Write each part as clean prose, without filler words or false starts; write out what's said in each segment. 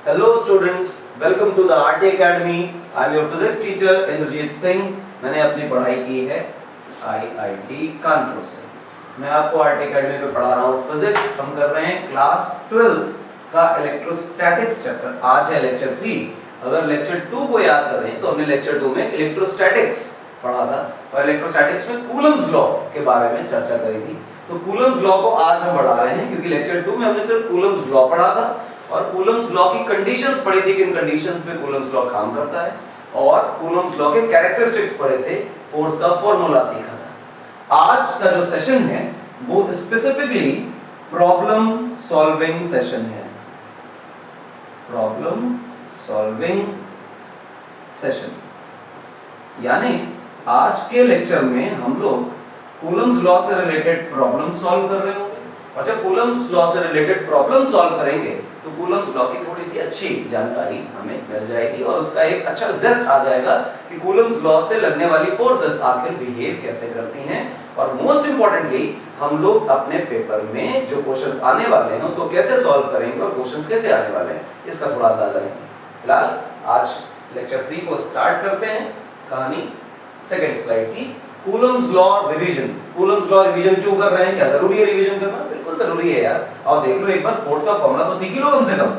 Hello students, welcome to the RT Academy. I am your physics teacher Indrajit Singh. मैंने अपनी पढ़ाई की है IIT कानपुर से। मैं आपको RT Academy पे पढ़ा रहा हूँ फिजिक्स। हम कर रहे हैं क्लास 12 का इलेक्ट्रोस्टैटिक्स चैप्टर। आज है लेक्चर 3। अगर लेक्चर 2 को याद करें तो हमने लेक्चर 2 में इलेक्ट्रोस्टैटिक्स पढ़ा था और इलेक्ट्रोस्टैटिक्स में कूलम्स लॉ के बारे में चर्चा करी थी। तो कूलम्स लॉ को आज हम बढ़ा रहे हैं क्योंकि लेक्चर 2 में हमने सिर्फ कूलम्स लॉ पढ़ा था और कूलम्स लॉ की कंडीशंस पढ़ी थी, किन कंडीशंस पे कूलम्स लॉ काम करता है, और कूलम्स लॉ के कैरेक्टरिस्टिक्स पढ़े थे, फोर्स का फार्मूला सीखा था। आज का जो सेशन है वो स्पेसिफिकली प्रॉब्लम सॉल्विंग सेशन है। प्रॉब्लम सॉल्विंग सेशन यानी आज के लेक्चर में हम लोग कूलम्स लॉ से रिलेटेड प्रॉब्लम सॉल्व कर रहे होंगे और जब कूलम्स लॉ से रिलेटेड प्रॉब्लम सॉल्व करेंगे तो कूलम्स लॉ की थोड़ी सी अच्छी जानकारी हमें मिल जाएगी और उसका एक अच्छा जेस्ट आ जाएगा कि कूलम्स लॉ से लगने वाली फोर्सेस आखिर बिहेव कैसे करती हैं। और मोस्ट इंपॉर्टेंटली हम लोग अपने पेपर में जो क्वेश्चंस आने वाले हैं उसको कैसे सॉल्व करेंगे और क्वेश्चंस कैसे आने वाले हैं इसका थोड़ा अंदाजा लेंगे। फिलहाल आज लेक्चर 3 को स्टार्ट करते हैं। कहानी सेकंड स्लाइड की Coulomb's law revision. Coulomb's law revision क्यों कर रहे हैं? क्या जरूरी है रिवीजन करना? बिल्कुल जरूरी है यार। और देख लो एक बार फोर्स का फॉर्मूला तो सीख लो कम से कम।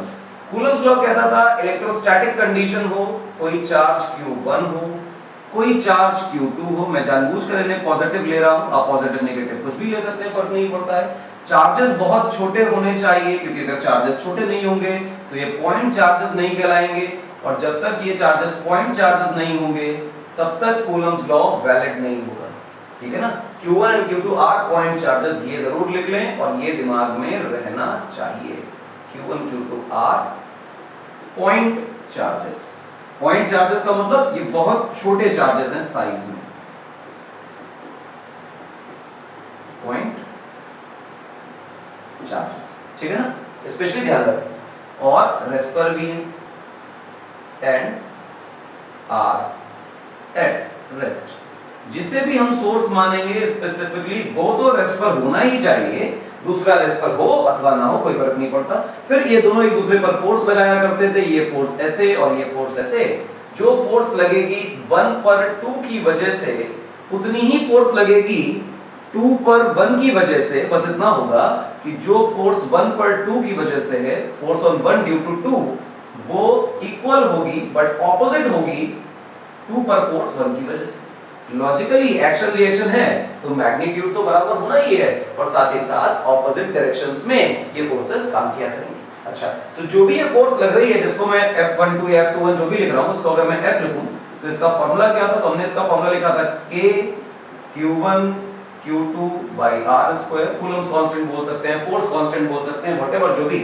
कूलम्स लॉ कहता था इलेक्ट्रोस्टैटिक कंडीशन हो, कोई चार्ज Q1 हो, कोई चार्ज Q2 हो। मैं जानबूझकर इन्हें पॉजिटिव ले रहा हूं, आप पॉजिटिव नेगेटिव कुछ भी ले सकते हैं, फर्क नहीं पड़ता है। चार्जेस बहुत छोटे होने चाहिए क्योंकि अगर चार्जेस छोटे नहीं होंगे तो ये पॉइंट चार्जेस नहीं कहलाएंगे और जब तक ये चार्जेस पॉइंट चार्जेस नहीं होंगे तब तक कूलम्स लॉ वैलिड नहीं होगा। ठीक है ना? Q1 और Q2 आर पॉइंट चार्जेस, ये जरूर लिख लें और ये दिमाग में रहना चाहिए। Q1 Q2 are point charges. Point charges का मतलब ये बहुत छोटे चार्जेस हैं साइज में। पॉइंट चार्जेस, ठीक है ना? स्पेशली ध्यान रखें। और रेस्ट पर भी एंड आर एट रेस्ट, जिसे भी हम सोर्स मानेंगे स्पेसिफिकली वो तो रेस्ट पर होना ही चाहिए। दूसरा रेस्ट पर हो अथवा ना हो कोई फर्क नहीं पड़ता। फिर ये दोनों एक दूसरे पर फोर्स लगाया करते थे, ये फोर्स ऐसे और ये फोर्स ऐसे। जो फोर्स लगेगी 1 पर 2 की वजह से उतनी ही फोर्स लगेगी 2 पर 1 की वजह से। बस इतना होगा कि जो फोर्स 1 पर 2 की वजह से है, फोर्स ऑन 1 ड्यू टू 2, वो इक्वल होगी बट ऑपोजिट होगी 2 पर फोर्स 1 की वजह से। लॉजिकली एक्शन रिएक्शन है तो मैग्नीट्यूड तो बराबर होना ही है और साथ ही साथ ऑपोजिट डायरेक्शंस में ये फोर्सेस काम किया करेंगे। अच्छा, तो जो भी ये फोर्स लग रही है जिसको मैं F12 या F21 जो भी लिख रहा हूं उसको अगर मैं F लिखूं तो इसका फार्मूला क्या था? तो हमने इसका फार्मूला लिखा था K Q1 Q2 by R square. Coulomb's constant बोल सकते हैं, फोर्स कांस्टेंट बोल सकते हैं, व्हाटएवर जो भी।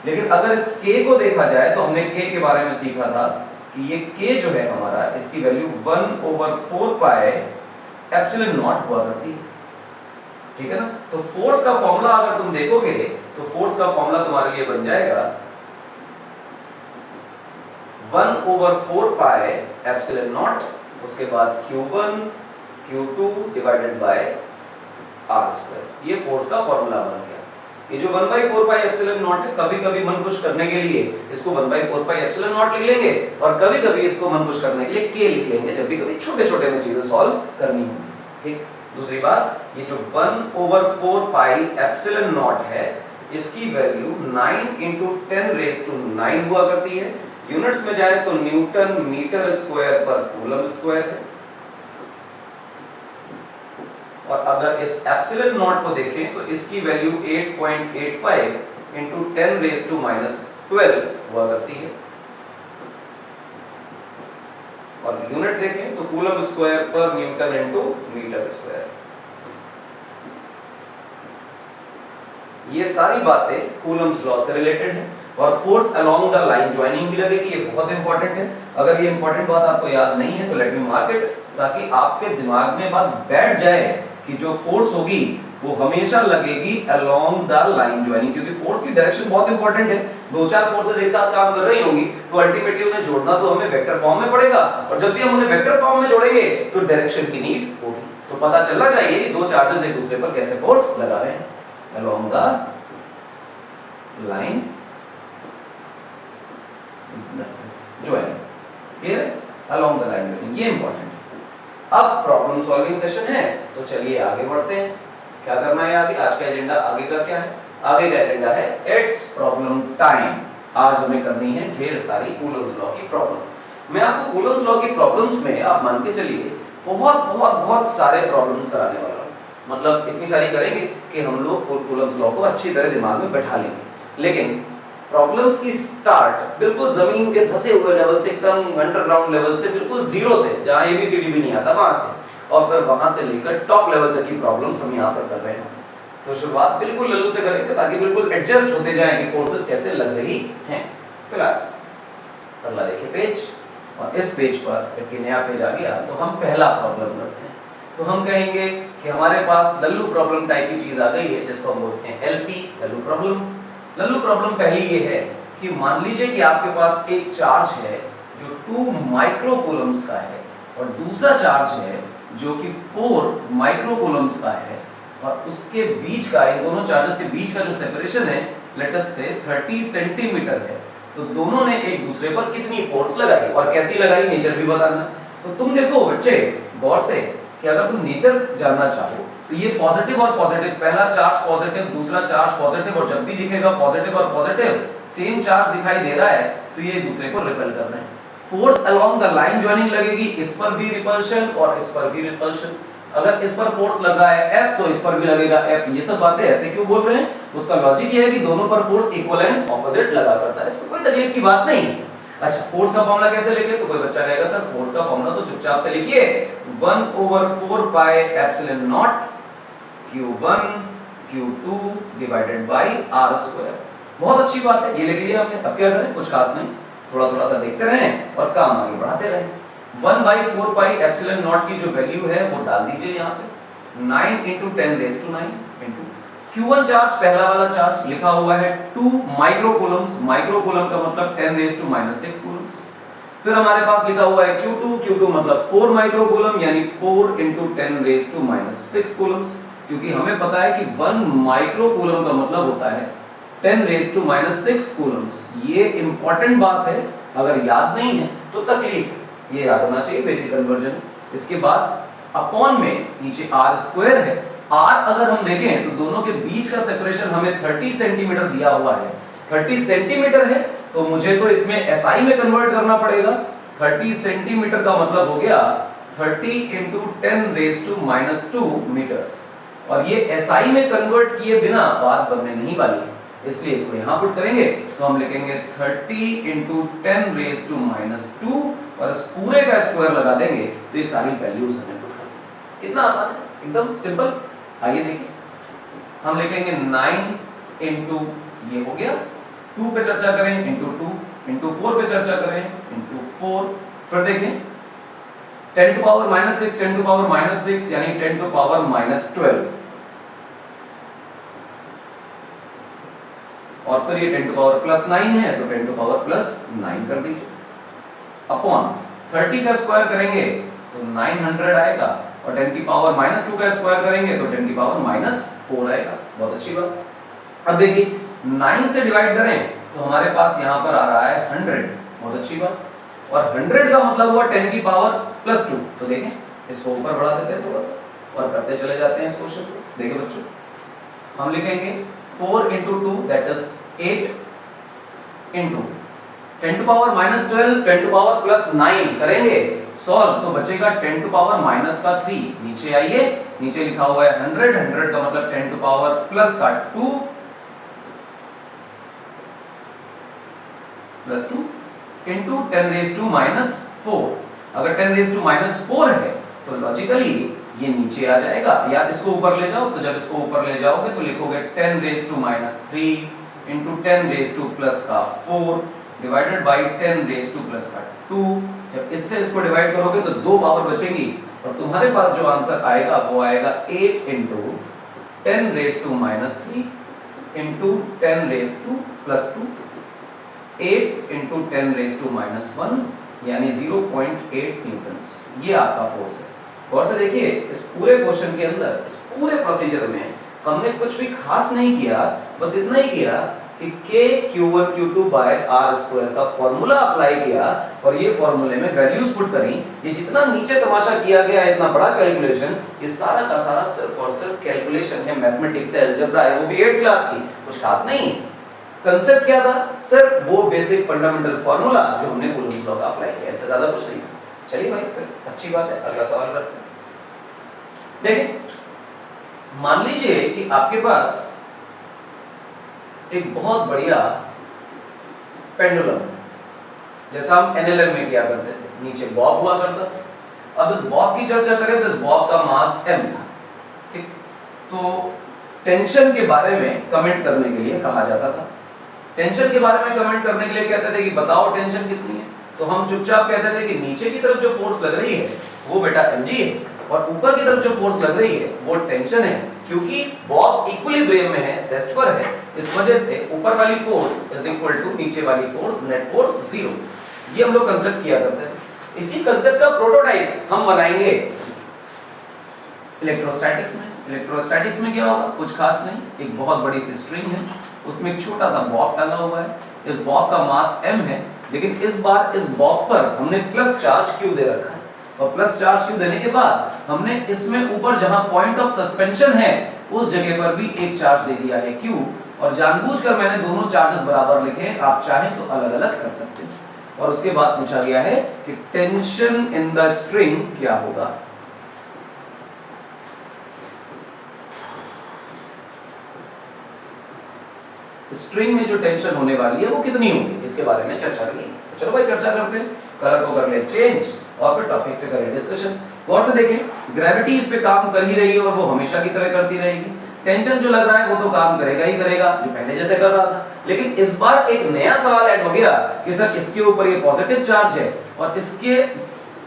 लेकिन अगर इस K को देखा जाए तो हमने K के बारे में सीखा था कि ये K जो है हमारा, इसकी वैल्यू 1/4 पाई एप्सिलॉन नॉट हुआ करती है। ठीक है ना? तो फोर्स का फॉर्मूला अगर तुम देखोगे तो फोर्स का फॉर्मूला तुम्हारे लिए बन जाएगा 1/4 पाई एप्सिलॉन नॉट, उसके बाद Q1 Q2 divided by R square. ये फोर्स का फॉर्मूला बन गया। ये जो 1/4 पाई एप्सिलॉन नॉट है, कभी-कभी मन खुश करने के लिए इसको 1/4 पाई एप्सिलॉन नॉट लिख लेंगे और कभी-कभी इसको मन खुश करने के लिए K लिख लेंगे जब भी कभी छोटे-छोटे में चीजें सॉल्व करनी होगी। ठीक? दूसरी बात, ये जो 1/4 पाई एप्सिलॉन नॉट है इसकी वैल्यू 9 × 10⁻⁹ हुआ करती है। यूनिट्स में जाए तो न्यूटन मीटर स्क्वायर पर कूलम स्क्वायर है। और अगर इस एप्सिलॉन नॉट को देखें तो इसकी वैल्यू 8.85 × 10⁻⁻12 हुआ करती है। और यूनिट देखें तो कूलम स्क्वायर पर न्यूटन इनटू मीटर स्क्वायर। ये सारी बातें कूलम्स लॉ से रिलेटेड है। और force along the line joining भी लगेगी, ये बहुत इंपॉर्टेंट है। अगर ये इंपॉर्टेंट बात आपको याद नहीं है तो लेट मी मार्क इट, ताकि आपके दिमाग में बात बैठ जाए कि जो फोर्स होगी वो हमेशा लगेगी अलोंग द लाइन ज्वाइनिंग, क्योंकि फोर्स की डायरेक्शन बहुत इंपॉर्टेंट है। दो चार फोर्सेस एक साथ काम कर रही होंगी तो अल्टीमेटली उन्हें जोड़ना तो हमें वेक्टर फॉर्म में पड़ेगा और जब भी हम उन्हें वेक्टर फॉर्म में जोड़ेंगे तो डायरेक्शन की नीड होगी। तो पता चलना चाहिए कि दो चार्जेस एक दूसरे पर कैसे फोर्स लगा रहे हैं along the line joining, clear है, अलोंग द लाइन ज्वाइनिंग, ये इंपॉर्टेंट है। अब प्रॉब्लम सॉल्विंग सेशन है, तो चलिए आगे बढ़ते हैं। क्या करना है आगे, आज का एजेंडा आगे का क्या है, आगे का एजेंडा है इट्स प्रॉब्लम टाइम। आज हमें करनी है ढेर सारी कूलम्स लॉ की प्रॉब्लम। मैं आपको कूलम्स लॉ की प्रॉब्लम्स में आप मान के चलिए बहुत सारे प्रॉब्लम्स कराने वाला हूं, मतलब इतनी सारी करेंगे कि हम लोग कूलम्स लॉ को अच्छी तरह दिमाग में बैठा लेंगे। लेकिन प्रॉब्लम्स की स्टार्ट बिल्कुल जमीन के धसे हुए लेवल से, एकदम अंडरग्राउंड लेवल से, बिल्कुल जीरो से, जहां एबीसीडी भी नहीं आता वहां से, और फिर वहां से लेकर टॉप लेवल तक की प्रॉब्लम्स हम यहाँ पर कर रहे हैं। तो शुरुआत बिल्कुल लल्लू से करेंगे ताकि बिल्कुल एडजस्ट होते जाएं कि फोर्सेस कैसे लग रही हैं। फिलहाल अगला देखिए पेज, और इस पेज पर जबकि नया पेज आ गया तो हम पहला प्रॉब्लम करते हैं। तो हम कहेंगे कि हमारे पास लल्लू प्रॉब्लम टाइप की चीज आ गई है जिसको हम बोलते हैं LP, Lallu problem. Lallu problem पहली ये है कि मान लीजिए कि आपके पास एक चार्ज है जो 2 माइक्रोकूलम्स का है, और दूसरा चार्ज है जो कि 4 माइक्रोकूलम्स का है, और उसके बीच का, इन दोनों चार्जेस के बीच का जो सेपरेशन है लेट अस से 30 सेंटीमीटर है। तो दोनों ने एक दूसरे पर कितनी फोर्स लगाई और कैसी लगाई, नेचर भी बताना। तो तुम देखो बच्चे गौर से कि अगर तुम नेचर जानना चाहो तो ये पॉजिटिव और पॉजिटिव, पहला चार्ज पॉजिटिव, दूसरा चार्ज पॉजिटिव, और जब भी दिखेगा पॉजिटिव और पॉजिटिव सेम चार्ज दिखाई दे रहा है तो ये एक दूसरे को रिपेल कर रहे हैं। Force along the line joining लगेगी, इस पर भी रिपल्शन और इस पर भी रिपल्शन। अगर इस पर फोर्स लगा है F तो इस पर भी लगेगा F। ये सब बातें ऐसे क्यों बोल रहे हैं, उसका लॉजिक ये है कि दोनों पर फोर्स इक्वल एंड ऑपोजिट लगा करता है, इसमें कोई तकलीफ की बात नहीं। अच्छा, फोर्स का फॉर्मूला कैसे लिखे, तो कोई बच्चा कहेगा सर फोर्स का फॉर्मूला तो चुपचाप से लिखिए, 1/4 pi epsilon not Q1 Q2 divided by r²। बहुत अच्छी बात है, ये लिख लिया आपने। अब क्या करें, कुछ खास नहीं, थोड़ा थोड़ा सा देखते रहें और काम आगे बढ़ाते रहें। 1/4 पाई एप्सिलॉन नॉट की जो वैल्यू है वो डाल दीजिए यहाँ पे, 9 × 10⁻⁹ इनटू Q1 चार्ज, पहला वाला चार्ज लिखा हुआ है 2 माइक्रोकूलम्स, माइक्रोकूलम का मतलब 10⁻⁻6 कूलम्स। फिर हमारे पास लिखा हुआ है Q2 मतलब 4 माइक्रोकूलम, यानी 4 × 10⁻⁻6 कूलम्स, क्योंकि हमें पता है कि 1 माइक्रोकूलम का मतलब होता है 10⁻⁻6 कूलम्स। ये इंपॉर्टेंट बात है, अगर याद नहीं है तो तकलीफ है, ये याद होना चाहिए, बेसिक कन्वर्जन। इसके बाद अपॉन में नीचे r² है, r अगर हम देखें तो दोनों के बीच का सेपरेशन हमें 30 सेंटीमीटर दिया हुआ है। 30 सेंटीमीटर है तो मुझे तो इसमें SI में कन्वर्ट करना पड़ेगा। 30 सेंटीमीटर का मतलब हो गया 30 × 10⁻² मीटर्स, और ये SI में कन्वर्ट किए बिना बात बनने नहीं वाली, इसलिए इसको यहां पुट करेंगे तो हम लिखेंगे 30 × 10⁻², और इस पूरे का स्क्वायर लगा देंगे तो ये सारी वैल्यूज हमें पुट कर देंगे। कितना आसान है, एकदम सिंपल। आइए देखिए, हम लिखेंगे 9 × ये हो गया 2 पे चर्चा करें, × 2 × 4 पे चर्चा करें, × 4। फिर देखें 10⁻⁻6 10⁻⁻6 यानी 10⁻⁻12, और फिर ये 10⁻+9 है तो 10⁻+9 कर दीजिए, अपॉन 30 का स्क्वायर करेंगे तो 900 आएगा, और 10⁻⁻2 का स्क्वायर करेंगे तो 10⁻⁻4 आएगा। बहुत अच्छी बात। अब देखिए 9 से डिवाइड करें तो हमारे पास यहाँ पर आ रहा है 100, बहुत अच्छी बात, और 100 का मतलब हुआ 10⁻+2। तो देखें इसको ऊपर बढ़ा देते हैं थोड़ा सा और करते चले जाते हैं इस क्वेश्चन को। देखिए बच्चों, हम लिखेंगे 4 × 2 दैट इज 8 × 10⁻⁻12 10⁻+9 करेंगे सॉल्व तो बचेगा 10⁻⁻3। नीचे आइए, नीचे लिखा हुआ है 100 का मतलब 10⁻+2 × 10⁻⁻4। अगर 10⁻⁻4 है तो लॉजिकली ये नीचे आ जाएगा, या इसको ऊपर ले जाओ, तो जब इसको ऊपर ले जाओगे तो लिखोगे 10⁻³ × 10⁻4 डिवाइडेड बाय 10⁻2। जब इससे इसको डिवाइड करोगे तो 2 पावर बचेगी, और तुम्हारे पास जो आंसर आएगा वो आएगा 8 × 10⁻³ × 10⁻2 8 × 10⁻⁻1 यानी 0.8 न्यूटन्स। ये आपका फोर्स है। गौर से देखिए, इस पूरे क्वेश्चन के अंदर, इस पूरे प्रोसीजर में हमने कुछ भी खास नहीं किया, बस इतना ही किया कि k q1 q2 by r square का फॉर्मूला अप्लाई किया और ये फॉर्मूले में वैल्यूज पुट करी, ये जितना नीचे तमाशा किया गया है, इतना बड़ा कैलकुलेशन, ये सारा का सारा सिर्फ और सिर्फ कैलकुलेशन है, मैथमेटिक्स है, अलजेब्रा है, वो भी 8th क्लास की, कुछ खास नहीं है। कंसेप्ट क्या था? सिर्फ वो बेसिक फंडामेंटल फॉर्मूला जो हमने कूलम्ब्स लॉ का अप्लाई किया, इससे ज्यादा कुछ नहीं। चलिए भाई फिर अच्छी बात है, अगला सवाल करते हैं। देखिए मान लीजिए कि आपके पास एक बहुत बढ़िया पेंडुलम, जैसा हम एनएलएम में किया करते थे, नीचे बॉब हुआ करता था। अब इस बॉब की चर्चा करें तो इस बॉब का मास m था, ठीक। तो टेंशन के बारे में कमेंट करने के लिए कहा जाता था, टेंशन के बारे में कमेंट करने के लिए कहते थे कि बताओ टेंशन कितनी है, तो हम चुपचाप कहते थे कि नीचे की तरफ जो फोर्स लग रही है वो बेटा mg है, और ऊपर की तरफ जो फोर्स लग रही है वो टेंशन है, क्योंकि बॉब इक्विलिब्रियम में है, रेस्ट पर है, इस वजह से ऊपर वाली फोर्स इज इक्वल टू नीचे वाली फोर्स, नेट फोर्स 0। ये हम लोग कंसेप्ट किया करते थे। इसी कंसेप्ट का प्रोटोटाइप हम बनाएंगे इलेक्ट्रोस्टैटिक्स में। इलेक्ट्रोस्टैटिक्स में क्या होगा? कुछ खास नहीं, एक बहुत बड़ी सी स्ट्रिंग है, उसमें एक छोटा सा बॉब टंगा हुआ है, इस बॉब का मास m है, लेकिन इस बार इस बॉब पर हमने प्लस चार्ज q दे रखा है, और प्लस चार्ज q देने के बाद हमने इसमें ऊपर जहां पॉइंट ऑफ सस्पेंशन है उस जगह पर भी एक चार्ज दे दिया है q, और जानबूझकर मैंने दोनों चार्जेस बराबर लिखे, आप चाहें तो अलग-अलग कर सकते हैं। और उसके बाद पूछा गया है कि टेंशन इन द स्ट्रिंग क्या होगा। स्ट्रिंग में जो टेंशन होने वाली है वो कितनी होगी, इसके बारे में चर्चा करेंगे। तो चलो भाई चर्चा करते हैं, कलर को कर ले चेंज और फिर टॉपिक पे करें डिस्कशन। गौर से देखें, ग्रेविटी इस पे काम कर ही रही है और वो हमेशा की तरह करती रहेगी। टेंशन जो लग रहा है वो तो काम करेगा ही करेगा, जो पहले जैसे कर रहा था, लेकिन इस बार एक नया सवाल ऐड हो गया कि सर इसके ऊपर ये पॉजिटिव चार्ज है और इसके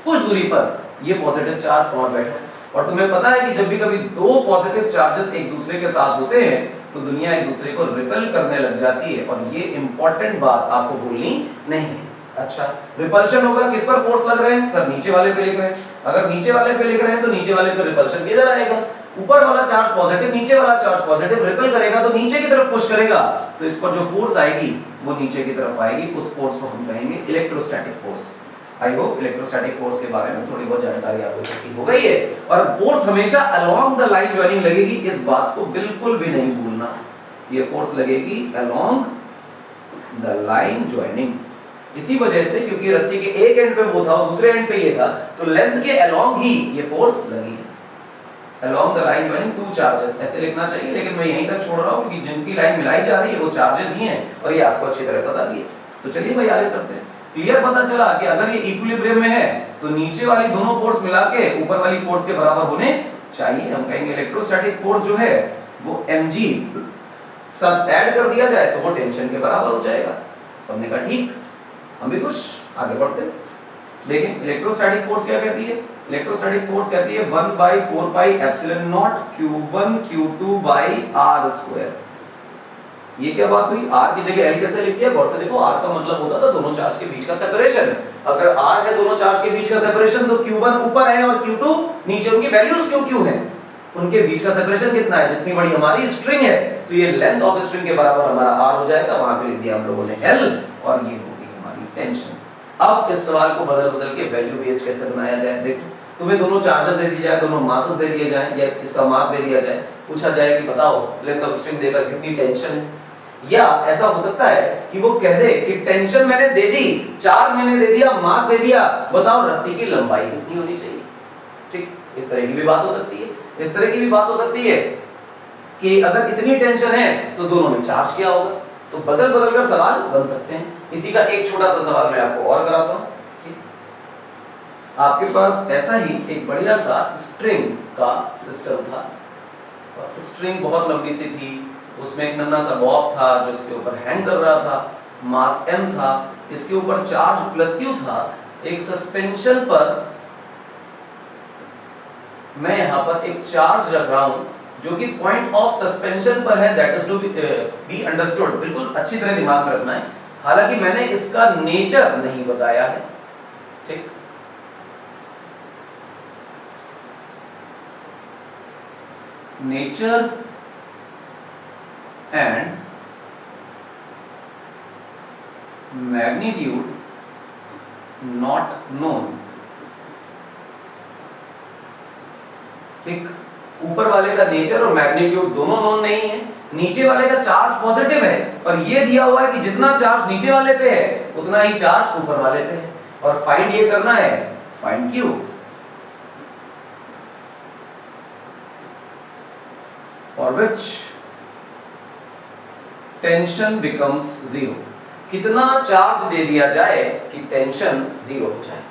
कुछ दूरी पर ये पॉजिटिव चार्ज और बैठा है, और तुम्हें पता है कि जब भी कभी दो पॉजिटिव चार्जेस एक दूसरे के साथ होते हैं तो दुनिया एक दूसरे को रिपेल करने लग जाती है, और ये इंपॉर्टेंट बात आपको भूलनी नहीं है। अच्छा, रिपल्शन होगा, किस पर फोर्स लग रहे हैं? सर नीचे वाले पे लिख रहे हैं। अगर नीचे वाले पे लिख रहे हैं तो नीचे वाले पे रिपल्शन किधर आएगा? ऊपर वाला चार्ज पॉजिटिव, नीचे वाला चार्ज पॉजिटिव, रिपेल करेगा तो नीचे की तरफ पुश करेगा, तो इस पर जो फोर्स आएगी वो नीचे की तरफ आएगी, उस फोर्स को हम कहेंगे electrostatic force. I hope electrostatic force के बारे में थोड़ी बहुत जानकारी आपको इकट्ठी हो गई है, और फोर्स हमेशा अलोंग द लाइन ज्वाइनिंग लगेगी, इस बात को बिल्कुल भी नहीं भूलना। ये फोर्स लगेगी अलोंग द लाइन ज्वाइनिंग, इसी वजह से क्योंकि रस्सी के एक एंड पे वो था और दूसरे एंड पे ये था, तो लेंथ के अलोंग ही ये फोर्स लगी है। Along the line joining two charges ऐसे लिखना चाहिए, लेकिन मैं यहीं तक छोड़ रहा हूं क्योंकि जिनकी लाइन मिलाई जा रही है वो चार्जेस ही हैं और ये आपको अच्छी तरह बता दिए। तो चलिए भाई आगे करते हैं। क्लियर पता चला कि अगर ये इक्विलिब्रियम में है तो नीचे वाली दोनों फोर्स मिला के ऊपर वाली फोर्स के बराबर होने चाहिए। हम कहेंगे इलेक्ट्रोस्टैटिक फोर्स जो है वो mg साथ ऐड कर दिया जाए तो वो टेंशन के बराबर हो जाएगा। समझने का ठीक? हम भी कुछ आगे बढ़ते हैं। देखें इलेक्ट्रोस्टैटिक फोर्स क्या कहती है? इलेक्ट्रोस्टैटिक फोर्स कहती है 1/4 pi epsilon not q1 q2 by r square. ये क्या बात हुई? r की जगह l कैसे लिख दिया? गौर से देखो, r का मतलब होता था दोनों चार्ज के बीच का सेपरेशन। अगर r है दोनों चार्ज के बीच का सेपरेशन तो q1 ऊपर है और q2 नीचे, उनकी वैल्यूज क्यों है, उनके बीच का सेपरेशन कितना है? जितनी बड़ी हमारी स्ट्रिंग है तो ये लेंथ ऑफ स्ट्रिंग के बराबर हमारा r हो जाएगा, वहां पे लिख दिया हम लोगों ने l, और ये होगी हमारी टेंशन। अब इस सवाल को बदल बदल के वैल्यू बेस्ड कैसे बनाया जाए? देखो, तुम्हें दोनों चार्जेस दे दी जाए, दोनों मासेस दे दिए जाए, या इसका मास दे दिया जाए, पूछा जाए कि बताओ लेंथ ऑफ स्ट्रिंग देकर कितनी टेंशन है। या ऐसा हो सकता है कि वो कह दे कि टेंशन मैंने दे दी, चार्ज मैंने दे दिया, मास दे दिया, बताओ रस्सी की लंबाई कितनी होनी चाहिए। ठीक, इस तरह की भी बात हो सकती है। इस तरह की भी बात हो सकती है कि अगर इतनी टेंशन है तो दोनों में चार्ज क्या होगा, तो बदल बदल कर सवाल बन सकते हैं। इसी का एक छोटा सा सवाल मैं आपको और कराता हूं। आपके पास ऐसा ही एक बढ़िया सा स्ट्रिंग का सिस्टम था, स्ट्रिंग बहुत लंबी सी थी, उसमें एक नन्हा सा बॉब था जो इसके ऊपर हैंग कर रहा था, मास m था, इसके ऊपर चार्ज प्लस q था। एक सस्पेंशन पर मैं यहां पर एक चार्ज रख रहा हूं जो कि पॉइंट ऑफ सस्पेंशन पर है, that is to be understood. बिल्कुल अच्छी तरह दिमाग में रखना है, हालांकि मैंने इसका नेचर नहीं बताया है। ठीक, nature and magnitude not known. ठीक, ऊपर वाले का नेचर और मैग्नीट्यूड दोनों नोन नहीं है, नीचे वाले का चार्ज पॉजिटिव है, पर ये दिया हुआ है कि जितना चार्ज नीचे वाले पे है उतना ही चार्ज ऊपर वाले पे है, और फाइंड ये करना है, find Q. For which tension becomes zero. कितना चार्ज दे दिया जाए कि टेंशन जीरो हो जाए।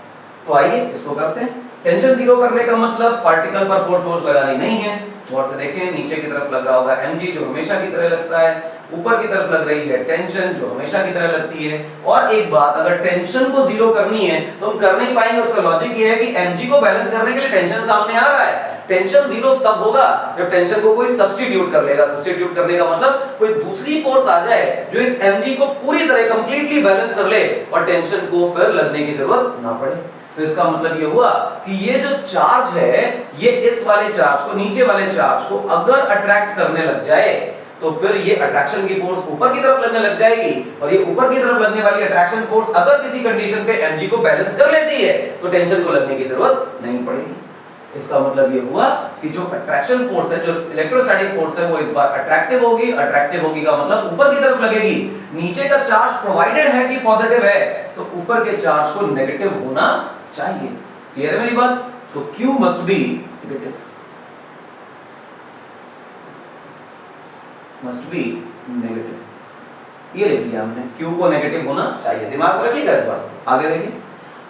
तो आइए इसको करते हैं। टेंशन जीरो करने का मतलब पार्टिकल पर फोर्स लगानी नहीं है। गौर से देखें, नीचे की तरफ लग रहा होगा mg जो हमेशा की तरह लगता है, ऊपर की तरफ लग रही है टेंशन जो हमेशा की तरह लगती है। और एक बात, अगर टेंशन को जीरो करनी है तो हम कर नहीं पाएंगे। उसका लॉजिक ये है कि mg को बैलेंस करने के लिए टेंशन सामने आ रहा है। टेंशन जीरो तब होगा जब टेंशन को कोई सब्स्टिट्यूट कर लेगा। सब्स्टिट्यूट करने का मतलब कोई दूसरी फोर्स आ जाए जो इस mg को पूरी तरह कंप्लीटली बैलेंस कर ले और टेंशन को फिर लगने की जरूरत ना पड़े। तो इसका मतलब ये हुआ कि ये जो चार्ज है ये इस वाले चार्ज को, नीचे वाले चार्ज को अगर अट्रैक्ट करने लग जाए तो फिर ये अट्रैक्शन की फोर्स ऊपर की तरफ लगने लग जाएगी, और ये ऊपर की तरफ लगने वाली अट्रैक्शन फोर्स अगर किसी कंडीशन पे mg को बैलेंस कर लेती है तो टेंशन को लगने की जरूरत नहीं पड़ेगी। इसका मतलब ये हुआ कि जो अट्रैक्शन फोर्स है, जो इलेक्ट्रोस्टैटिक फोर्स है, वो इस बार अट्रैक्टिव होगी। अट्रैक्टिव होगी का मतलब ऊपर की तरफ लगेगी। नीचे का चार्ज प्रोवाइडेड है कि पॉजिटिव है तो ऊपर के चार्ज को नेगेटिव होना चाहिए। क्लियर है मेरी बात? तो Q must be negative, must be negative. ये लिख लिया हमने, Q को नेगेटिव होना चाहिए। दिमाग में रखिएगा इस बात। आगे देखिए,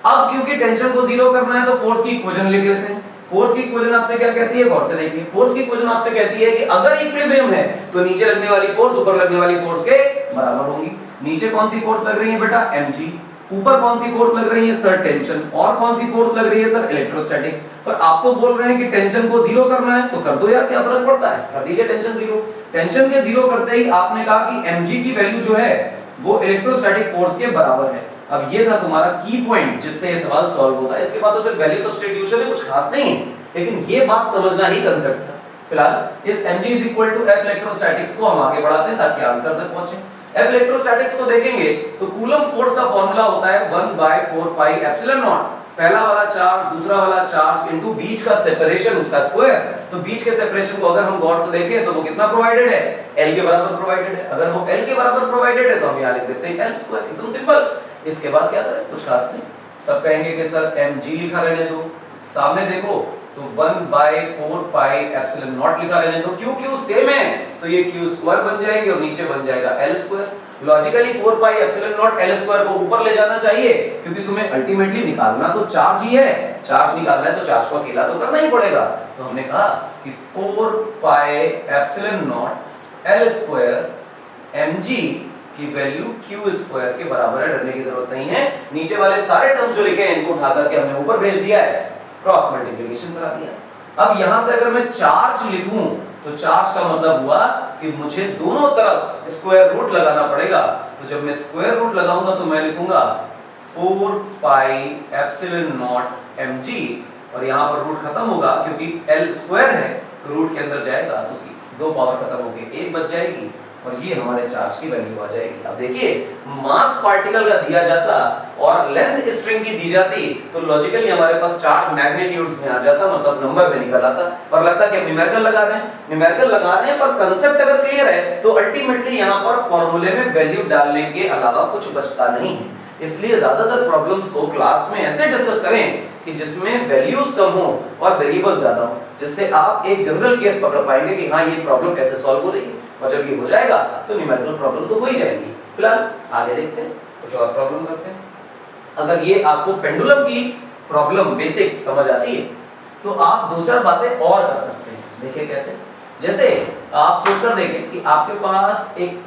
अब क्योंकि टेंशन को जीरो करना है तो फोर्स की इक्वेशन लिख लेते हैं। फोर्स की इक्वेशन आपसे क्या कहती है? गौर से देखिए, फोर्स की इक्वेशन आपसे कहती है कि अगर इक्विलिब्रियम है तो नीचे लगने वाली फोर्स ऊपर लगने वाली फोर्स के बराबर होगी। नीचे कौन सी फोर्स लग रही है बेटा? mg। ऊपर कौन सी फोर्स लग रही है सर? टेंशन। और कौन सी फोर्स लग रही है सर? इलेक्ट्रोस्टैटिक। पर आप तो बोल रहे हैं कि टेंशन को जीरो करना है, तो कर दो यार, क्या फर्क पड़ता है, कर दीजिए टेंशन जीरो। टेंशन के जीरो करते ही आपने कहा कि mg की वैल्यू जो है वो इलेक्ट्रोस्टैटिक फोर्स के बराबर है। अब ये था तुम्हारा की पॉइंट जिससे ये सवाल सॉल्व होता है। इसके बाद तो सिर्फ वैल्यू सब्स्टिट्यूशन है, कुछ खास नहीं है, लेकिन ये बात समझना ही कंसेप्ट था। फिलहाल इस mg is equal to f electrostatics को हम आगे बढ़ाते हैं ताकि आंसर तक पहुंचे। f इलेक्ट्रोस्टैटिक्स को देखेंगे तो कूलम फोर्स का फार्मूला होता है 1/4 पाई एप्सिलॉन नॉट। पहला वाला चार्ज, दूसरा वाला चार्ज इनटू बीच का सेपरेशन, उसका स्क्वायर। तो बीच के सेपरेशन को अगर हम गौर से देखें तो वो कितना प्रोवाइडेड है? l के बराबर प्रोवाइडेड है। अगर वो l के बराबर प्रोवाइडेड है तो हम यहां लिख देते हैं l स्क्वायर, एकदम सिंपल। इसके बाद क्या करें? कुछ खास नहीं, सब कहेंगे कि सर mg लिखा रहने दो। सामने देखो तो 1/4 पाई एप्सिलॉन नॉट लिखा रहने दो। क्यों सेम है तो ये q स्क्वायर बन जाएगी और नीचे बन जाएगा l square. Logically 4 pi epsilon not l square को ऊपर ले जाना चाहिए क्योंकि तुम्हें अल्टीमेटली निकालना तो चार्ज ही है। चार्ज निकालना है तो चार्ज को अकेला तो करना ही पड़ेगा। तो हमने कहा कि 4 पाई epsilon not l square mg की वैल्यू q स्क्वायर के बराबर है। डरने की जरूरत नहीं है। नीचे वाले सारे टर्म्स जो लिखे हैं इनको उठा करके हमने ऊपर भेज दिया है, क्रॉस मल्टीप्लिकेशन करा दिया। अब यहां से अगर मैं चार्ज लिखूं तो चार्ज का मतलब हुआ कि मुझे दोनों तरफ स्क्वायर रूट लगाना पड़ेगा। तो जब मैं स्क्वायर रूट लगाऊंगा तो मैं लिखूंगा 4 पाई एप्सिलॉन नॉट mg, और यहां पर रूट खत्म होगा क्योंकि l स्क्वायर है तो रूट के अंदर जाएगा तो उसकी दो पावर खत्म होगी, एक बच जाएगी और ये हमारे चार्ज की वैल्यू आ जाएगी। अब देखिए, मास पार्टिकल का दिया जाता और लेंथ स्ट्रिंग की दी जाती तो लॉजिकली हमारे पास चार्ज मैग्नीट्यूड्स में आ जाता, मतलब नंबर में निकल आता। पर लगता कि हम न्यूमेरिकल लगा रहे हैं, न्यूमेरिकल लगा रहे हैं, पर कांसेप्ट अगर क्लियर है तो अल्टीमेटली यहां पर फार्मूले में वैल्यू डालने के अलावा कुछ बचता नहीं है। इसलिए ज्यादातर प्रॉब्लम्स को क्लास में ऐसे डिस्कस करें कि जिसमें वैल्यूज कम हो और वेरिएबल ज्यादा हो, जिससे आप एक जनरल केस पकड़ पाएंगे कि हाँ ये प्रॉब्लम कैसे सॉल्व हो रही है। और जब ये हो जाएगा तो न्यूमेरिकल प्रॉब्लम तो हो ही जाएगी। फिलहाल आगे देखते हैं, कुछ और प्रॉब्लम करते हैं। अगर ये आपको पेंडुलम की प्रॉब्लम बेसिक समझ आती है तो आप दो चार बातें और कर सकते हैं। देखिए कैसे, जैसे आप सोचकर देखें कि आपके पास एक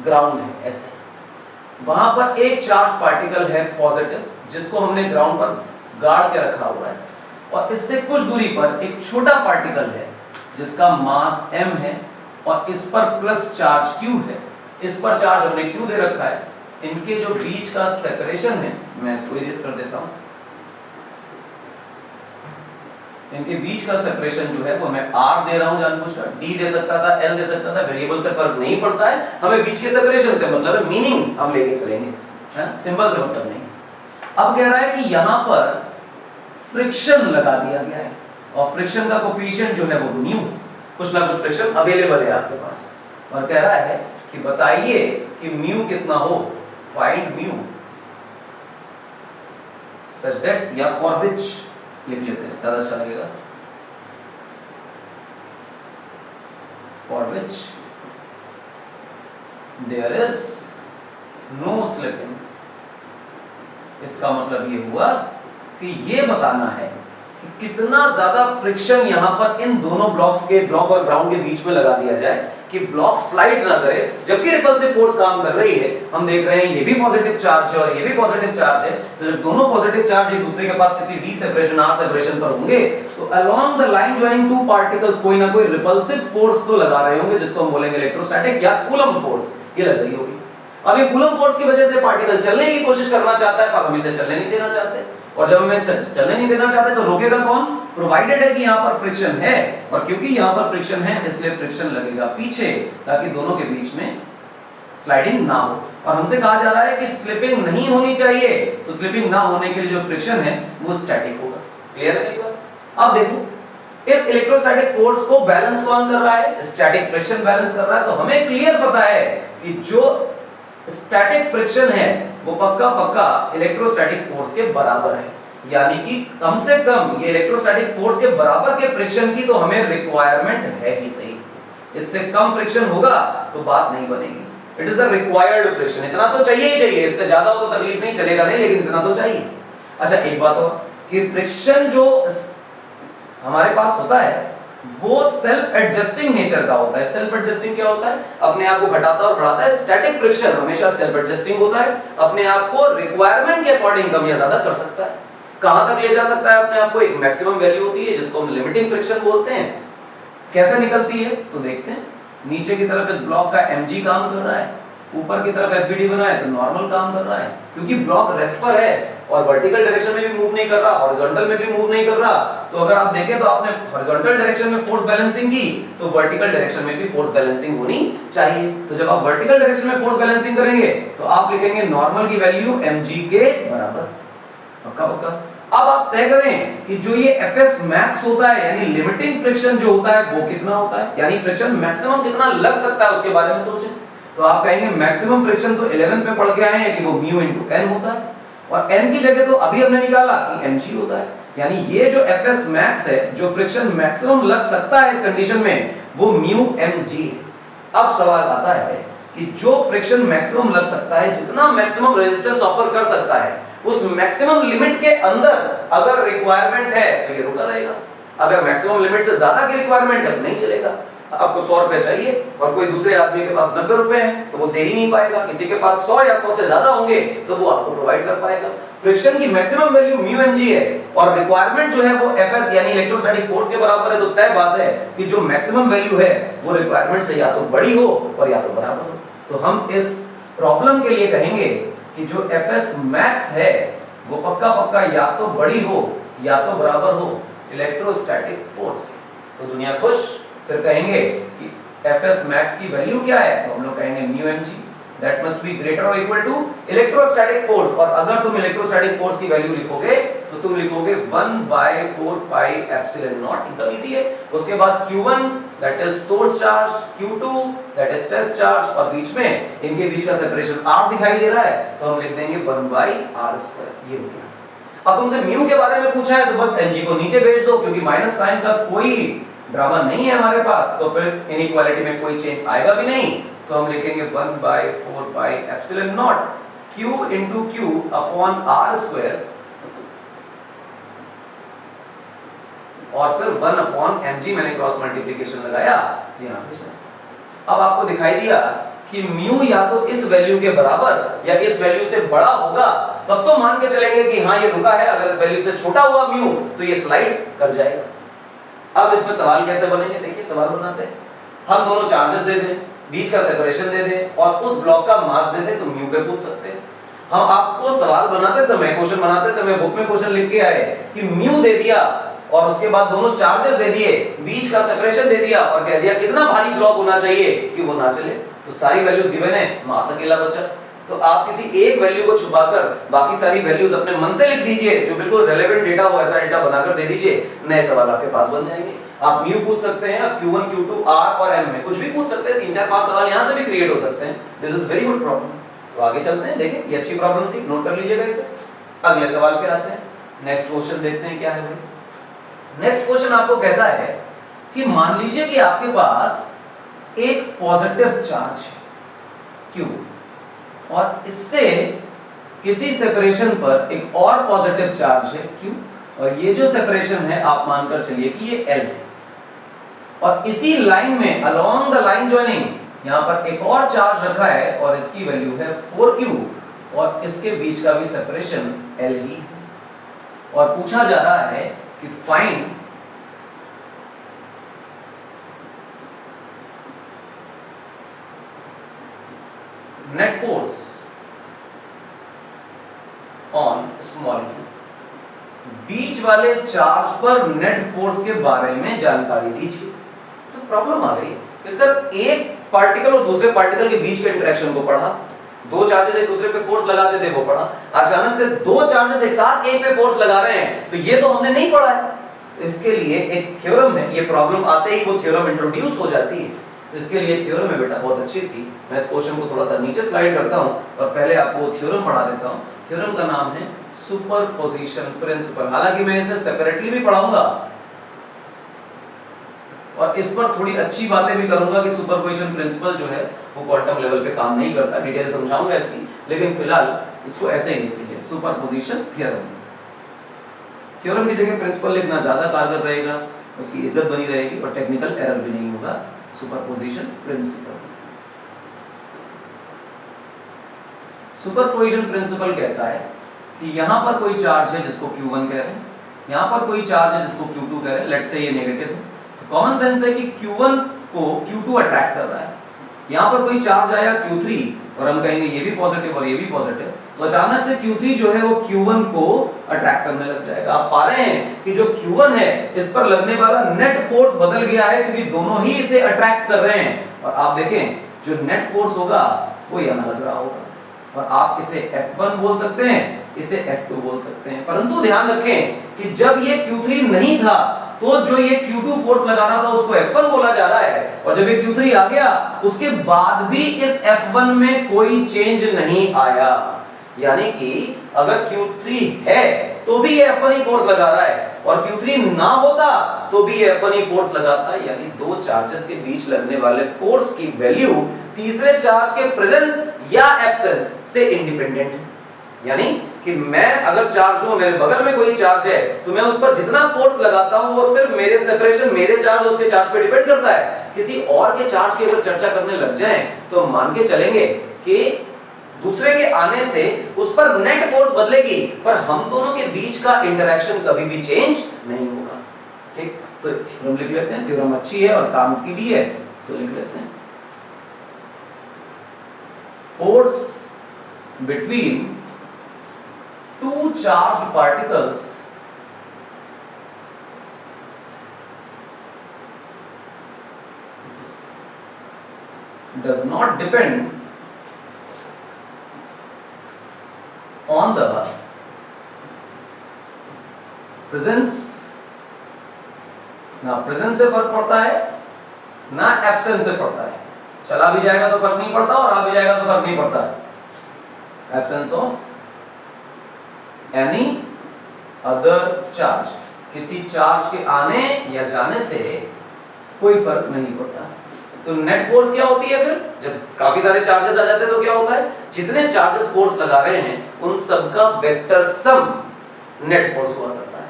ग्राउंड है, ऐसे वहां पर एक चार्ज पार्टिकल है पॉजिटिव जिसको हमने ग्राउंड पर गाड़ के रखा हुआ है, और इससे कुछ दूरी पर एक छोटा पार्टिकल है जिसका मास m है और इस पर प्लस चार्ज q है। इस पर चार्ज हमने q दे रखा है। इनके जो बीच का सेपरेशन है, मैं इसको इरेज कर देता हूं। इनके बीच का सेपरेशन जो है वो मैं r दे रहा हूं जानबूझकर, d दे सकता था, l दे सकता था, वेरिएबल से फर्क नहीं पड़ता है, हमें बीच के सेपरेशन से मतलब है, मीनिंग हम लेके चलेंगे, है सिंबल से मतलब नहीं। अब कह रहा है कि यहां पर फ्रिक्शन लगा दिया गया है और फ्रिक्शन का कोफिशिएंट जो है वो म्यू, कुछ ना कुछ फ्रिक्शन अवेलेबल है आपके पास, और कह रहा है कि बताइए कि म्यू कितना हो, फाइंड म्यू सच दैट, या फॉर विच लिख लेते हैं ज्यादा अच्छा लगेगा, for which there is no slipping. इसका मतलब ये हुआ कि ये बताना है कि कितना ज्यादा फ्रिक्शन यहां पर इन दोनों ब्लॉक्स के, ब्लॉक और ग्राउंड के बीच में लगा दिया जाए कि ब्लॉक स्लाइड ना करे, जबकि रिपल्सिव फोर्स काम कर रही है। हम देख रहे हैं ये भी पॉजिटिव चार्ज है और ये भी पॉजिटिव चार्ज है, तो जब दोनों पॉजिटिव चार्ज एक दूसरे के पास किसी d सेपरेशन r सेपरेशन पर होंगे तो along the line joining two particles कोई ना कोई रिपल्सिव फोर्स तो लगा रहे होंगे, जिसको हम बोलेंगे इलेक्ट्रोस्टैटिक या कूलम्ब फोर्स, ये लग रही होगी। अब ये कूलम्ब फोर्स की वजह से पार्टिकल चलने की कोशिश करना चाहता है पर हम इसे चलने नहीं देना चाहते, और जब हम इसे चलने नहीं देना चाहते तो रोकेगा कौन? प्रोवाइडेड है कि यहाँ पर फ्रिक्शन है, और क्योंकि यहाँ पर फ्रिक्शन है इसलिए फ्रिक्शन लगेगा पीछे, ताकि दोनों के बीच में स्लाइडिंग ना हो। और हमसे कहा जा रहा है कि स्लिपिंग नहीं होनी चाहिए, तो स्लिपिंग ना होने के लिए जो फ्रिक्शन है वो स्टैटिक होगा। क्लियर है? अब देखो इस इलेक्ट्रोस्टैटिक फोर्स को बैलेंस कौन कर रहा है? स्टैटिक फ्रिक्शन बैलेंस कर रहा है। तो हमें क्लियर पता है कि जो स्टैटिक फ्रिक्शन है वो पक्का पक्का इलेक्ट्रोस्टैटिक फोर्स के बराबर है, यानी कि कम से कम ये इलेक्ट्रोस्टैटिक फोर्स के बराबर के फ्रिक्शन की तो हमें रिक्वायरमेंट है ही सही। इससे कम फ्रिक्शन होगा तो बात नहीं बनेगी। It is the required friction, इतना तो चाहिए ही चाहिए, इससे ज्यादा हो तो तकलीफ नहीं, चलेगा नहीं, लेकिन इतना तो चाहिए। अच्छा एक बात और कि फ्रिक्शन जो हमारे पास होता है वो सेल्फ एडजस्टिंग नेचर का होता है। सेल्फ एडजस्टिंग क्या होता है? अपने आप को घटाता और बढ़ाता है। स्टैटिक फ्रिक्शन हमेशा सेल्फ एडजस्टिंग होता है, अपने आप को रिक्वायरमेंट के अकॉर्डिंग कम या ज्यादा कर सकता है। कहां तक ले जा सकता है अपने आप को? एक मैक्सिमम वैल्यू होती है जिसको हम लिमिटिंग फ्रिक्शन बोलते हैं। कैसे निकलती है तो देखते हैं। नीचे की तरफ इस ब्लॉक का mg काम कर रहा है, ऊपर की तरफ FBD बना है तो नॉर्मल काम कर रहा है, क्योंकि ब्लॉक रेस्ट पर है और वर्टिकल डायरेक्शन में भी मूव नहीं कर रहा, हॉरिजॉन्टल में भी मूव नहीं कर रहा। तो अगर आप देखें तो आपने हॉरिजॉन्टल डायरेक्शन में फोर्स बैलेंसिंग की तो वर्टिकल डायरेक्शन में भी फोर्स बैलेंसिंग होनी चाहिए। तो जब आप वर्टिकल डायरेक्शन में फोर्स बैलेंसिंग करेंगे तो आप लिखेंगे नॉर्मल की वैल्यू mg के बराबर। पक्का पक्का। अब आप तय करें कि जो ये Fs मैक्स होता है यानी लिमिटिंग फ्रिक्शन जो होता है वो कितना होता है, यानी फ्रिक्शन मैक्सिमम कितना लग सकता है उसके बारे में सोचें। तो आप कहेंगे मैक्सिमम फ्रिक्शन तो 11th में पढ़ के आए हैं कि वो म्यू इनटू n होता है, और n की जगह तो अभी हमने निकाला कि mg होता है, यानी ये जो Fs मैक्स है, जो फ्रिक्शन मैक्सिमम लग सकता है इस कंडीशन में, वो म्यू mg है। अब सवाल आता है कि जो फ्रिक्शन मैक्सिमम लग सकता है, जितना मैक्सिमम रेजिस्टेंस ऑफर कर सकता है, उस मैक्सिमम लिमिट के अंदर अगर रिक्वायरमेंट है तो ये रुका रहेगा, अगर मैक्सिमम लिमिट से ज्यादा की रिक्वायरमेंट है तो नहीं चलेगा। आपको 100 रुपए चाहिए और कोई दूसरे आदमी के पास 90 रुपए हैं तो वो दे ही नहीं पाएगा, किसी के पास 100 या 100 से ज्यादा होंगे तो वो आपको प्रोवाइड कर पाएगा। फ्रिक्शन की मैक्सिमम वैल्यू म्यू mg है और रिक्वायरमेंट जो है वो Fs यानी इलेक्ट्रोस्टैटिक फोर्स के बराबर है, तो तय बात है कि जो मैक्सिमम वैल्यू है वो रिक्वायरमेंट से या तो बड़ी हो और या तो बराबर हो। तो हम इस प्रॉब्लम के लिए कहेंगे कि जो Fs मैक्स है वो पक्का पक्का या तो बड़ी हो या तो बराबर हो इलेक्ट्रोस्टैटिक फोर्स के। तो दुनिया खुश। फिर कहेंगे कि Fs मैक्स की वैल्यू क्या है, तो हम लोग कहेंगे mu mg that must be greater और इक्वल टू इलेक्ट्रोस्टैटिक फोर्स। और अगर तुम इलेक्ट्रोस्टैटिक फोर्स की वैल्यू लिखोगे तो तुम लिखोगे 1/4 पाई एप्सिलॉन नॉट, एकदम इजी है। उसके बाद q1 that is source charge, q2 that is test charge, और बीच में इनके बीच का सेपरेशन r दिखाई दे रहा है तो हम लिख देंगे 1/r²। ये हो गया। अब तुमसे म्यू के बारे में पूछा है तो बस mg को नीचे भेज दो, क्योंकि माइनस साइन का कोई ड्रामा नहीं है हमारे पास, तो फिर इनइक्वालिटी में कोई चेंज आएगा भी नहीं। तो हम लिखेंगे 1/4 pi epsilon not q into q upon r² और फिर 1 अपॉन mg, मैंने क्रॉस मल्टीप्लिकेशन लगाया यहाँ पे। अब आपको दिखाई दिया कि म्यू या तो इस वैल्यू के बराबर या इस वैल्यू से बड़ा होगा, तब तो मान के चलेंगे कि हाँ ये रुका है। अगर इस वैल्यू से छोटा हुआ म्यू तो ये स्लाइड कर जाएगा। अब इसमें सवाल कैसे बनेंगे? देखिए सवाल बनाते हैं। हम दोनों चार्जेस दे दें, बीच का सेपरेशन दे दें और उस ब्लॉक का मास दे दें तो म्यू पे पूछ सकते हैं। हम आपको सवाल बनाते समय, क्वेश्चन बनाते समय बुक में क्वेश्चन लिख के आए कि म्यू दे दिया और उसके बाद दोनों चार्जेस दे दिए, बीच का सेपरेशन दे दिया और कह दिया कितना भारी ब्लॉक होना चाहिए कि वो ना चले, तो सारी वैल्यूज गिवन है, मास अकेला बचा। तो आप किसी एक वैल्यू को छुपाकर बाकी सारी वैल्यूज अपने मन से लिख दीजिए, जो बिल्कुल रेलेवेंट डेटा हो ऐसा डेटा बनाकर दे दीजिए, नए सवाल आपके पास बन जाएंगे। आप म्यू पूछ सकते हैं, आप Q1 Q2 R और M में कुछ भी पूछ सकते हैं, 3-4-5 सवाल यहां से भी क्रिएट हो सकते हैं। This is very good problem. तो आगे चलते हैं, देखें ये अच्छी प्रॉब्लम थी, नोट कर लीजिएगा इसे। अगले सवाल पे आते हैं, नेक्स्ट क्वेश्चन देखते हैं क्या है भाई। नेक्स्ट क्वेश्चन आपको कहता है कि मान लीजिए कि आपके पास एक पॉजिटिव चार्ज है Q और इससे किसी सेपरेशन पर एक और पॉजिटिव चार्ज है Q और ये जो सेपरेशन है आप मानकर चलिए कि ये L है और इसी लाइन में अलोंग द लाइन जॉइनिंग यहां पर एक और चार्ज रखा है और इसकी वैल्यू है 4Q और इसके बीच का भी सेपरेशन L ही है और पूछा जा रहा है कि find net force on small q। बीच वाले चार्ज पर नेट फोर्स के बारे में जानकारी दीजिए। तो प्रॉब्लम आ गई कि सर एक पार्टिकल और दूसरे पार्टिकल के बीच के इंटरेक्शन को पढ़ा, दो चार्जेस एक दूसरे पे फोर्स लगाते थे वो पढ़ा, अचानक से दो चार्जेस एक साथ एक पे फोर्स लगा रहे हैं, तो ये तो हमने नहीं पढ़ा है। इसके लिए एक थ्योरम है, ये प्रॉब्लम आते ही वो थ्योरम इंट्रोड्यूस हो जाती है। तो इसके लिए थ्योरम है बेटा बहुत अच्छी सी। मैं इस क्वेश्चन को थोड़ा सा नीचे स्लाइड करता हूं और पहले आपको थ्योरम पढ़ा देता हूं। थ्योरम का नाम है सुपरपोजिशन प्रिंसिपल। हालांकि मैं इसे सेपरेटली भी पढ़ाऊंगा और इस पर थोड़ी अच्छी बातें भी करूंगा कि सुपरपोजिशन प्रिंसिपल जो है वो क्वांटम लेवल पे काम नहीं करता, डिटेल समझाऊंगा इसकी, लेकिन फिलहाल इसको ऐसे ही लिख लीजिए, सुपरपोजिशन थ्योरम। थ्योरम की जगह प्रिंसिपल लिखना ज्यादा कारगर रहेगा, उसकी इज्जत बनी रहेगी और टेक्निकल एरर भी नहीं होगा। Superposition principle. सुपरपोजिशन प्रिंसिपल कहता है कि यहां पर कोई चार्ज है जिसको Q1 कह रहे हैं, यहां पर कोई चार्ज है जिसको Q2 कह रहे हैं, लेट्स से ये नेगेटिव है, तो कॉमन सेंस है कि Q1 को Q2 अट्रैक्ट कर रहा है। यहां पर कोई चार्ज आया Q3 और हम कहेंगे ये भी पॉजिटिव और ये भी पॉजिटिव, तो अचानक से Q3 जो है वो Q1 को अट्रैक्ट करने लग जाएगा। आप पा रहे हैं कि जो Q1 है इस पर लगने वाला नेट फोर्स बदल गया है क्योंकि दोनों ही इसे अट्रैक्ट कर रहे हैं। और आप देखें जो नेट फोर्स होगा वो यहां लग रहा होगा और आप इसे F1 बोल सकते हैं, इसे F2 बोल सकते हैं। परंतु ध्यान रखें कि जब ये Q3 नहीं था तो जो ये Q2 फोर्स लगा रहा था उसको F1 बोला जा रहा है और जब ये Q3 आ गया उसके बाद भी इस F1 में कोई चेंज नहीं आया। यानी कि अगर Q3 है तो भी ये F1 ही फोर्स लगा रहा है और Q3 ना होता तो भी ये F1 ही फोर्स लगाता। यानी दो चार्जेस के बीच लगने वाले फोर्स की वैल्यू तीसरे चार्ज के प्रेजेंस या एब्सेंस से इंडिपेंडेंट है। यानी कि मैं अगर चार्ज हूं, मेरे बगल में कोई चार्ज है तो मैं उस पर जितना फोर्स लगाता हूं वो सिर्फ मेरे सेपरेशन, मेरे चार्ज उसके चार्ज पे डिपेंड करता है। किसी और के चार्ज की अगर चर्चा करने लग जाएं तो मान के चलेंगे कि दूसरे के आने से उस पर नेट फोर्स बदलेगी पर हम दोनों के बीच का इंटरेक्शन कभी भी चेंज नहीं होगा। ठीक, तो थ्योरम लिख लेते हैं। थ्योरम अच्छी है और काम की भी है तो लिख लेते हैं। Force between two charged particles does not depend on the presence, ना प्रेजेंस से फर्क पड़ता है ना एब्सेंस से पड़ता है। चला भी जाएगा तो फर्क नहीं पड़ता और आ भी जाएगा तो फर्क नहीं पड़ता। Absence of any other charge, किसी चार्ज के आने या जाने से कोई फर्क नहीं पड़ता। तो नेट फोर्स क्या होती है फिर? जब काफी सारे चार्जेस आ जाते हैं तो क्या होता है? जितने चार्जेस फोर्स लगा रहे हैं उन सबका वेक्टर सम नेट फोर्स हुआ करता है।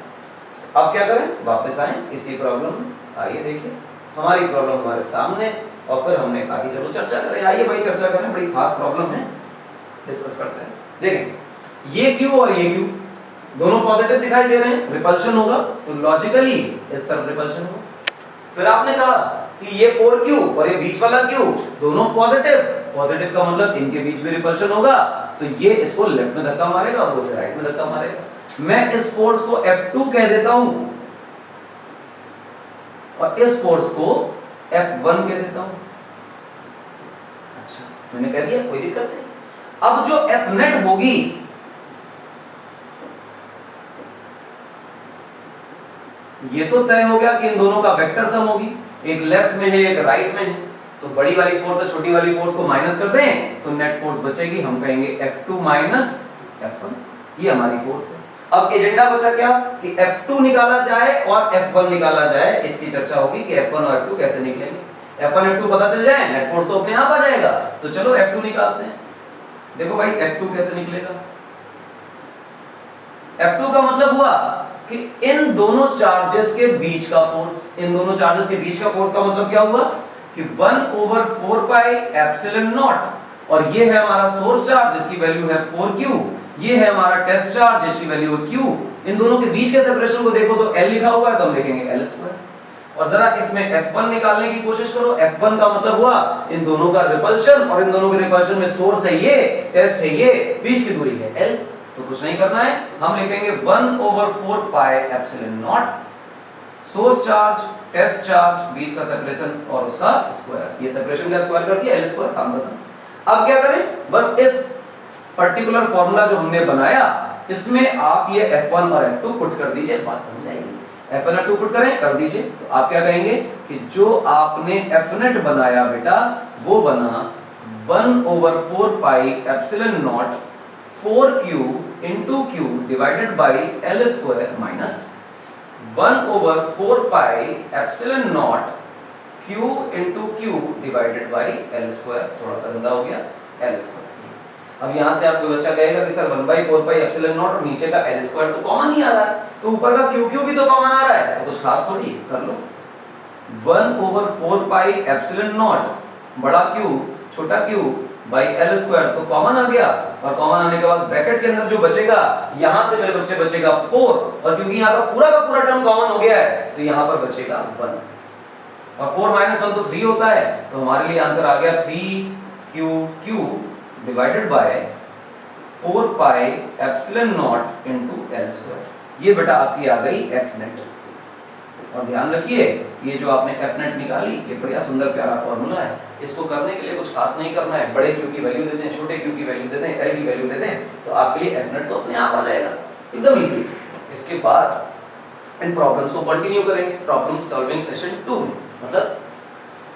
अब क्या करें? वापस आए इसी प्रॉब्लम में। आइए देखिए हमारी प्रॉब्लम हमारे सामने और फिर हमने कहा कि चलो चर्चा करें। आइए भाई चर्चा करें, बड़ी खास प्रॉब्लम है, डिस्कस करते हैं। देखें ये Q और ये Q दोनों पॉजिटिव दिखाई दे रहे हैं, रिपल्शन होगा तो लॉजिकली इस तरफ रिपल्शन होगा। फिर आपने कहा कि ये 4Q और ये बीच वाला Q दोनों पॉजिटिव, पॉजिटिव का मतलब इनके बीच में रिपल्शन होगा तो ये इसको लेफ्ट में धक्का मारेगा और वो इसे राइट में धक्का मारेगा। मैं इस फोर्स को F2 कह देता हूं और इस फोर्स को F1 कह देता हूं। अच्छा, मैंने कह दिया, कोई दिक्कत नहीं। अब जो F नेट होगी, ये तो तय हो गया कि इन दोनों का वेक्टर सम होगी, एक लेफ्ट में है एक राइट में है, तो बड़ी वाली फोर्स से छोटी वाली फोर्स को माइनस कर दें तो नेट फोर्स बचेगी, हम कहेंगे F2 माइनस F1, ये हमारी फोर्स है। अब एजेंडा बचा क्या कि F2 निकाला जाए और F1 निकाला जाए, इसकी चर्चा होगी कि F1 और F2 कैसे निकलेंगे। F1 F2 पता चल जाए, नेट फोर्स तो अपने आप आ जाएगा, तो चलो F2 निकालते हैं। देखो भाई F2 कैसे निकलेगा, F2 का मतलब हुआ कि इन दोनों चार्जेस के बीच का फोर्स, इन दोनों चार्जेस के बीच का फोर्स का मतलब क्या हुआ कि 1/4 पाई एप्सिलॉन नॉट, और ये है हमारा सोर्स चार्ज जिसकी वैल्यू है 4q, ये है हमारा टेस्ट चार्ज जिसकी वैल्यू है q। इन दोनों के बीच के सेपरेशन को देखो तो L लिखा हुआ है, तो हम लिखेंगे L²। और जरा इसमें F1 निकालने की कोशिश करो। F1 का मतलब हुआ इन दोनों का रिपल्शन, और इन दोनों के रिपल्शन में सोर्स है ये, टेस्ट है ये, बीच की दूरी है L, तो कुछ नहीं करना है, हम लिखेंगे 1/4 pi epsilon naught, source charge, test charge, बीच का सेपरेशन और उसका स्क्वायर, ये सेपरेशन का स्क्वायर कर दिया, L² काम खत्म। अब क्या करें, बस इस पर्टिकुलर फॉर्मूला जो हमने बनाया इसमें आप ये F1 और F2 पुट कर दीजिए, बात बन जाएगी। F1 F2 पुट करें, कर दीजिए, तो आप क्या कहेंगे कि जो आपने F नेट बनाया बेटा वो बना 1/4 pi epsilon not 4q into q divided by L² minus 1/4 pi epsilon not q into q divided by L², थोड़ा सा गंदा हो गया, L²। अब यहां से आपको बच्चा कहेगा कि सर 1/4 पाई एप्सिलॉन नॉट और नीचे का L² तो कॉमन नहीं आ रहा है, तो ऊपर का QQ भी तो कॉमन आ रहा है, तो कुछ खास थोड़ी, कर लो 1/4 पाई एप्सिलॉन नॉट बड़ा Q छोटा Q बाई L² तो कॉमन आ गया, और कॉमन आने के बाद ब्रैकेट के अंदर जो बचेगा, यहां से मेरे बच्चे बचेगा 4, और क्योंकि यहां का पूरा टर्म कॉमन हो गया है तो यहां पर बचेगा 1, और 4 - 1 तो 3 होता है, तो हमारे लिए आंसर आ गया 3QQ divided by 4 pi epsilon not into L²। ये बेटा आपकी आ गई F नेट। और ध्यान रखिए ये जो आपने F नेट निकाली, ये बढ़िया सुंदर प्यारा फॉर्मूला है, इसको करने के लिए कुछ खास नहीं करना है, बड़े Q की वैल्यू देते हैं, छोटे Q की वैल्यू देते हैं, L की वैल्यू देते हैं, तो आपके लिए F नेट तो अपने आप आ जाएगा एकदम इजीली। इसके बाद इन प्रॉब्लम्स को कंटिन्यू करेंगे प्रॉब्लम सॉल्विंग सेशन 2 में, मतलब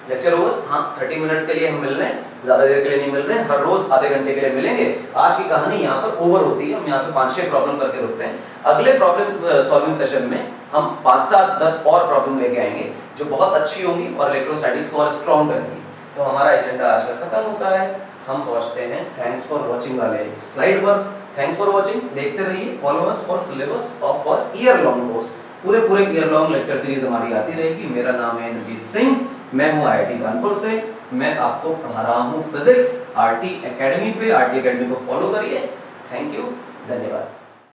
लेक्चर ओवर, हाँ 30 मिनट्स के लिए हम मिल रहे हैं, ज्यादा देर के लिए नहीं मिल रहे हैं, हर रोज आधे घंटे के लिए मिलेंगे। आज की कहानी यहाँ पर ओवर होती है, हम यहाँ पे 5-6 प्रॉब्लम करके रुकते हैं। अगले प्रॉब्लम सॉल्विंग सेशन में हम 5-7-10 और प्रॉब्लम लेके आएंगे जो बहुत अच्छी होंगी और इलेक्ट्रोस्टैटिक्स को और स्ट्रॉन्ग करेंगी। तो हमारा एजेंडा आज का खत्म होता है, हम पहुंचते हैं थैंक्स फॉर वॉचिंग वाले स्लाइड पर। थैंक्स फॉर वॉचिंग, देखते रहिए, follow us for syllabus of for year long course, पूरे ईयर लॉन्ग लेक्चर सीरीज हमारी आती रहेगी। मेरा नाम है इंद्रजीत सिंह, मैं हूं IIT कानपुर से, मैं आपको पढ़ा रहा हूं फिजिक्स RT एकेडमी पे। RT एकेडमी को फॉलो करिए। थैंक यू, धन्यवाद।